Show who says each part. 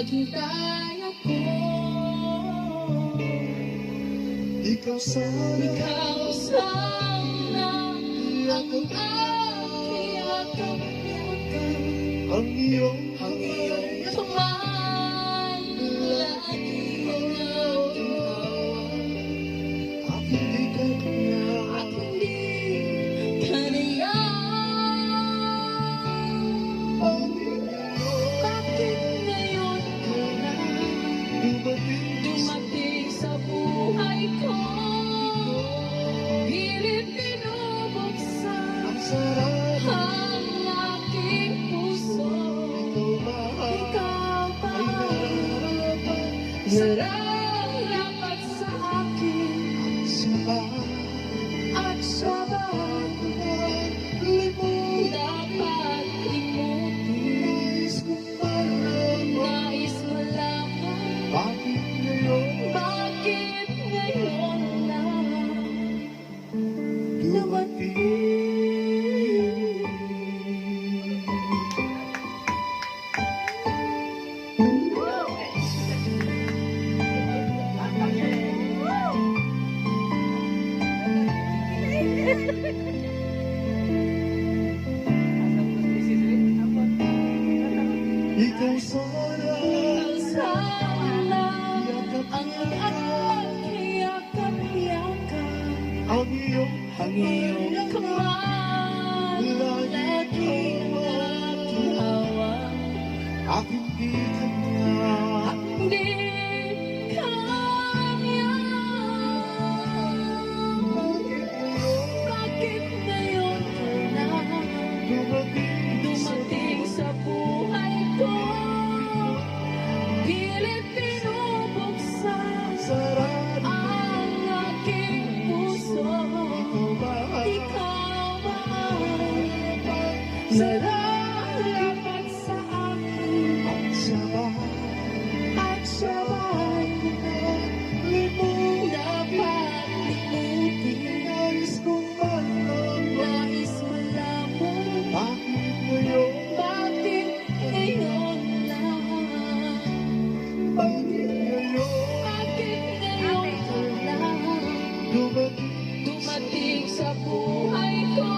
Speaker 1: maghintay ako.
Speaker 2: Ikaw sana
Speaker 1: ang aking yakap-yakap,
Speaker 2: ang iyong
Speaker 1: kamay, lagi ang aking hawak.
Speaker 2: at hindi ka na
Speaker 1: At hindi ka nayan. Bakit ngayon ka na dumating sa buhay ko? Pilit binubuksan
Speaker 2: ang sarap
Speaker 1: ang aking puso. Ikaw ba nararapat sa akin? At siya ba dapat limutin? Nais mo lamang,
Speaker 2: bakit ngayon
Speaker 1: bakit ngayon lang
Speaker 2: dumating? Ikaw sana
Speaker 1: ang aking yakap-yakap,
Speaker 2: ang iyong
Speaker 1: kamay, lagi ang aking hawak.
Speaker 2: at hindi ka na
Speaker 1: Hindi kaya. Bakit ngayon ka na dumating sa buhay ko? Pilit binubuksan
Speaker 2: sarap
Speaker 1: ang aking puso. Ikaw ba nararapat sa akin?
Speaker 2: at sabay
Speaker 1: At siya ba'y dapat limutin?
Speaker 2: nais kong alam
Speaker 1: Nais mo lamang,
Speaker 2: bakit ngayon
Speaker 1: bakit ngayon lang?
Speaker 2: bakit ngayon
Speaker 1: Bakit ngayon ka lang
Speaker 2: dumating
Speaker 1: dumating sa buhay ko?